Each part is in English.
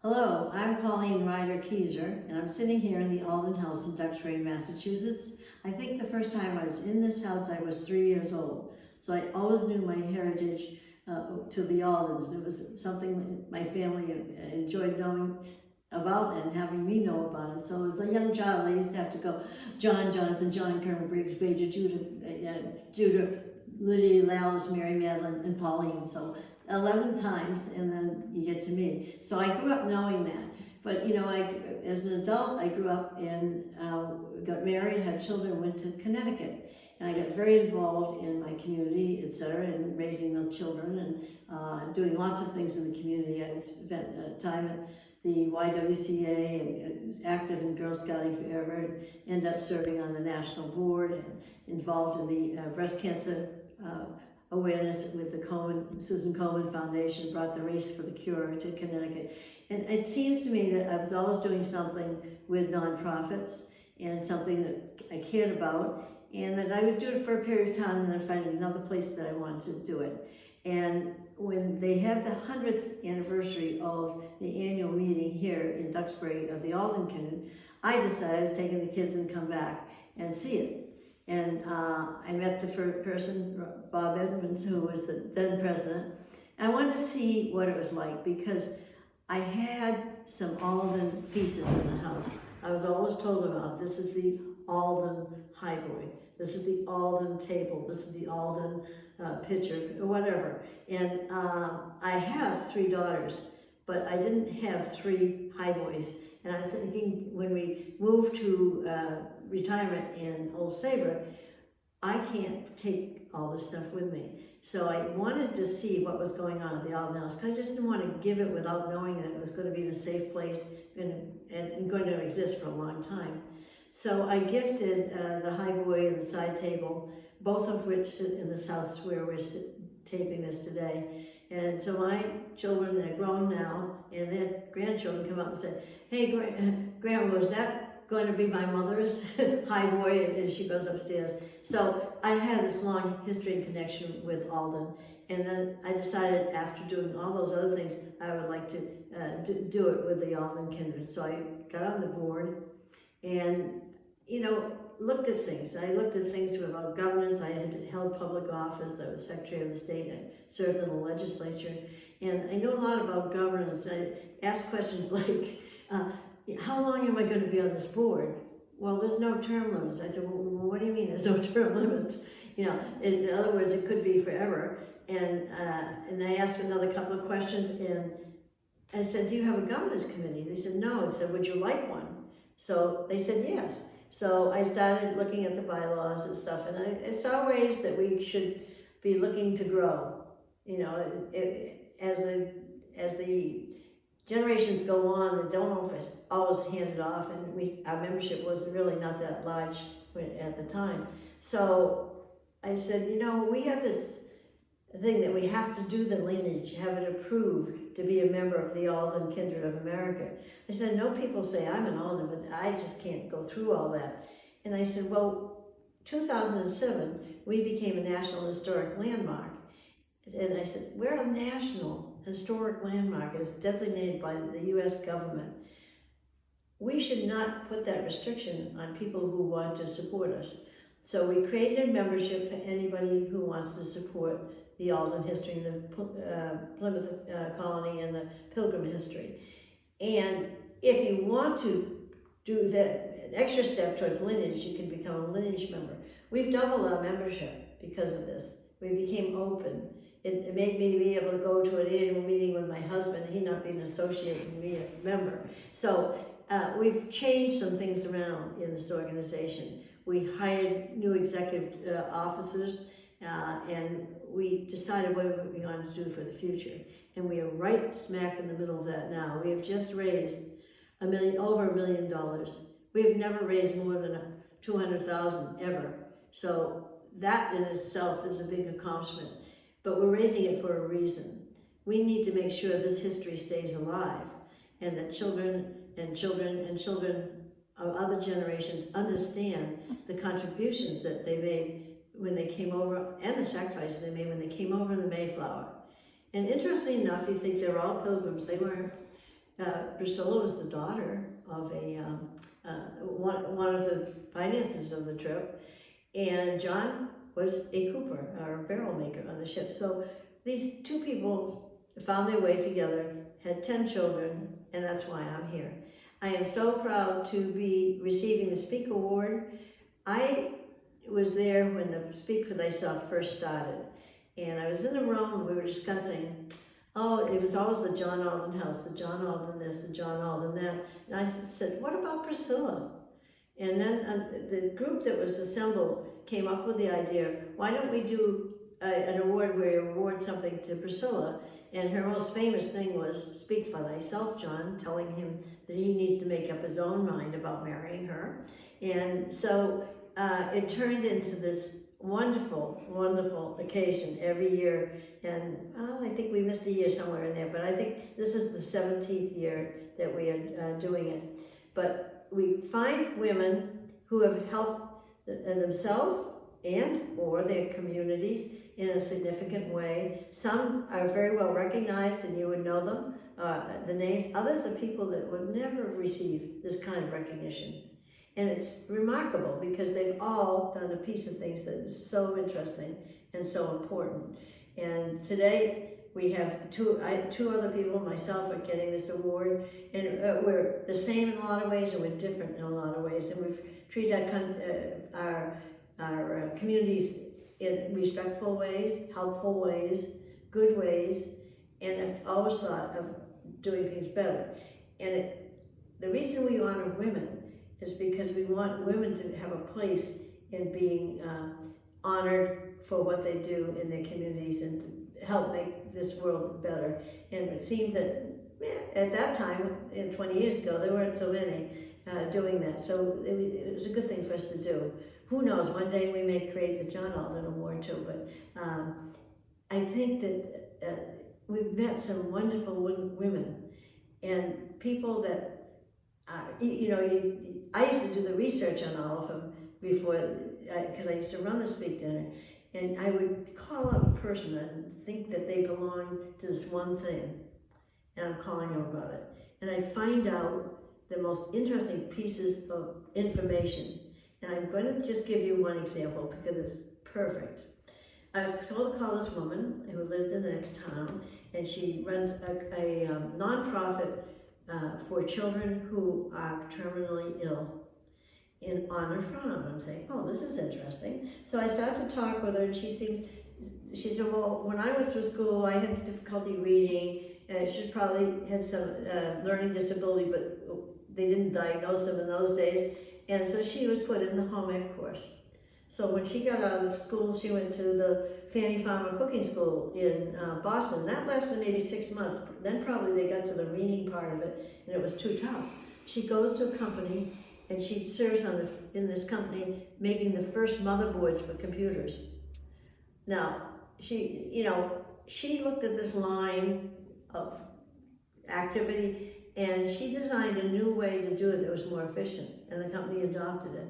Hello, I'm Pauline Kezer, and I'm sitting here in the Alden House in Duxbury, Massachusetts. I think the first time I was in this house, I was 3 years old. So I always knew my heritage to the Aldens. It was something my family enjoyed knowing about and having me know about it. So as a young child, I used to have to go John, Jonathan, John, Colonel Briggs, Major Judah, Lydia, Lallis, Mary Madeline, and Pauline. So 11 times, and then you get to me. So I grew up knowing that. But you know, as an adult, I grew up and got married, had children, went to Connecticut. And I got very involved in my community, etc., and raising those children and doing lots of things in the community. I spent time at the YWCA and was active in Girl Scouting forever, and ended up serving on the national board and involved in the breast cancer awareness with the Susan Komen Foundation, brought the Race for the Cure to Connecticut. And it seems to me that I was always doing something with nonprofits and something that I cared about, and that I would do it for a period of time and then find another place that I wanted to do it. And when they had the 100th anniversary of the annual meeting here in Duxbury of the Alden Kindred, I decided to take the kids and come back and see it. And I met the first person, Bob Edmonds, who was the then president. I wanted to see what it was like because I had some Alden pieces in the house. I was always told about, this is the Alden highboy, this is the Alden table, this is the Alden pitcher, or whatever. And I have 3 daughters, but I didn't have 3 highboys. And I'm thinking when we moved to retirement in Old Saybrook, I can't take all this stuff with me. So I wanted to see what was going on at the Alden House, because I just didn't want to give it without knowing that it was going to be in a safe place and going to exist for a long time. So I gifted the highboy and the side table, both of which sit in this house where we're taping this today. And so my children, they're grown now, and their grandchildren come up and say, hey, Grandma, was that going to be my mother's highboy? And she goes upstairs. So I had this long history and connection with Alden. And then I decided, after doing all those other things, I would like to do it with the Alden Kindred. So I got on the board and, you know, looked at things. I looked at things about governance. I had held public office. I was Secretary of the State. I served in the legislature. And I knew a lot about governance. I asked questions like, how long am I going to be on this board? Well, there's no term limits. I said, well, what do you mean there's no term limits? You know, in other words, it could be forever. And I asked another couple of questions, and I said, do you have a governance committee? They said, no. I said, would you like one? So they said, yes. So I started looking at the bylaws and stuff, and it's our ways that we should be looking to grow. You know, as the generations go on, they don't always hand it off, and our membership was really not that large at the time. So I said, you know, we have this thing that we have to do the lineage, have it approved to be a member of the Alden Kindred of America. I said, I know people say I'm an Alden, but I just can't go through all that. And I said, well, 2007, we became a National Historic Landmark. And I said, we're a National Historic Landmark. It's designated by the U.S. government. We should not put that restriction on people who want to support us. So we created a membership for anybody who wants to support the Alden history, the Plymouth colony, and the Pilgrim history. And if you want to do that extra step towards lineage, you can become a lineage member. We've doubled our membership because of this. We became open. It made me be able to go to an annual meeting with my husband, he not being associated with me a member. So we've changed some things around in this organization. We hired new executive officers, and we decided what we wanted to do for the future. And we are right smack in the middle of that now. We have just raised over $1 million. We have never raised more than $200,000 ever. So that in itself is a big accomplishment. But we're raising it for a reason. We need to make sure this history stays alive, and that children and children and children of other generations understand the contributions that they made when they came over, and the sacrifices they made when they came over in the Mayflower. And interestingly enough, you think they're all pilgrims. They weren't. Priscilla was the daughter of one of the finances of the trip, and John was a cooper, or a barrel maker on the ship. So these two people found their way together, had 10 children, and that's why I'm here. I am so proud to be receiving the Speak Award. I was there when the Speak for Thyself first started, and I was in the room and we were discussing, oh, it was always the John Alden house, the John Alden this, the John Alden that. And I said, what about Priscilla? And then the group that was assembled came up with the idea of, why don't we do an award where you award something to Priscilla? And her most famous thing was, speak for thyself, John, telling him that he needs to make up his own mind about marrying her. And so it turned into this wonderful, wonderful occasion every year. And I think we missed a year somewhere in there, but I think this is the 17th year that we are doing it. But we find women who have helped themselves and or their communities in a significant way. Some are very well recognized and you would know them, the names. Others are people that would never receive this kind of recognition. And it's remarkable because they've all done a piece of things that is so interesting and so important. And today we have two other people, myself, are getting this award. And we're the same in a lot of ways and we're different in a lot of ways. And we've treated our communities in respectful ways, helpful ways, good ways, and I've always thought of doing things better. And the reason we honor women is because we want women to have a place in being honored for what they do in their communities and to help make this world better. And it seemed that at that time, 20 years ago, there weren't so many doing that. So it was a good thing for us to do. Who knows, one day we may create the John Alden Award too, but I think that we've met some wonderful women and people that, I used to do the research on all of them before, because I used to run the Speak Dinner, and I would call up a person and think that they belong to this one thing, and I'm calling them about it. And I find out the most interesting pieces of information. And I'm going to just give you one example because it's perfect. I was told to call this woman who lived in the next town, and she runs a nonprofit for children who are terminally ill on her farm. I'm saying, oh, this is interesting. So I started to talk with her, and she said, well, when I went through school, I had difficulty reading. She probably had some learning disability, but they didn't diagnose them in those days. And so she was put in the home ec course. So when she got out of school, she went to the Fanny Farmer Cooking School in Boston. That lasted maybe 6 months. Then probably they got to the reading part of it, and it was too tough. She goes to a company, and she serves in this company making the first motherboards for computers. Now, she looked at this line of activity, and she designed a new way to do it that was more efficient, and the company adopted it.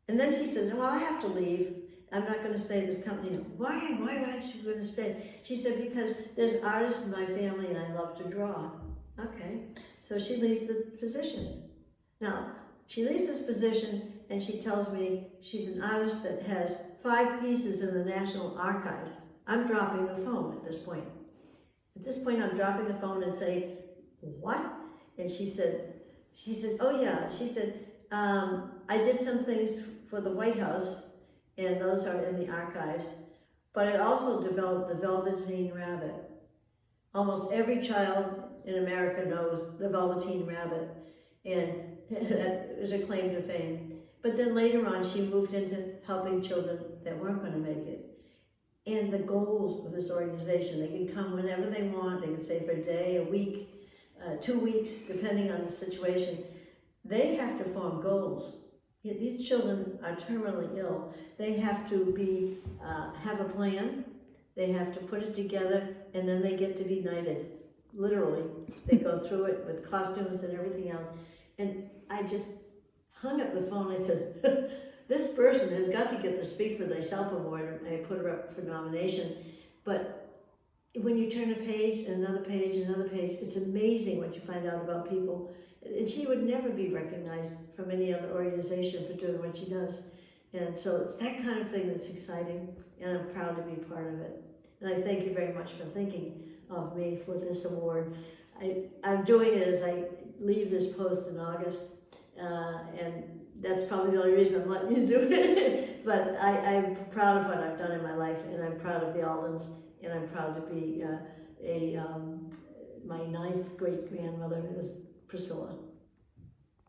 And then she says, well, I have to leave. I'm not going to stay in this company. Why aren't you going to stay? She said, because there's artists in my family and I love to draw. Okay, so she leaves the position. Now, she leaves this position and she tells me she's an artist that has 5 pieces in the National Archives. I'm dropping the phone at this point. At this point, I'm dropping the phone and saying, what? And she said, oh yeah. She said, I did some things for the White House, and those are in the archives, but I also developed the Velveteen Rabbit. Almost every child in America knows the Velveteen Rabbit, and that is a claim to fame. But then later on, she moved into helping children that weren't going to make it. And the goals of this organization, they can come whenever they want. They can stay for a day, a week, 2 weeks, depending on the situation. They have to form goals. These children are terminally ill. They have to have a plan. They have to put it together, and then they get to be knighted. Literally, they go through it with costumes and everything else. And I just hung up the phone. I said, this person has got to get the Speak for Thyself Award. I put her up for nomination. But when you turn a page and another page and another page, it's amazing what you find out about people. And she would never be recognized from any other organization for doing what she does. And so it's that kind of thing that's exciting, and I'm proud to be part of it. And I thank you very much for thinking of me for this award. I'm doing it as I leave this post in August, and that's probably the only reason I'm letting you do it. But I'm proud of what I've done in my life, and I'm proud of the Aldens, and I'm proud to be my 9th great-grandmother is Priscilla.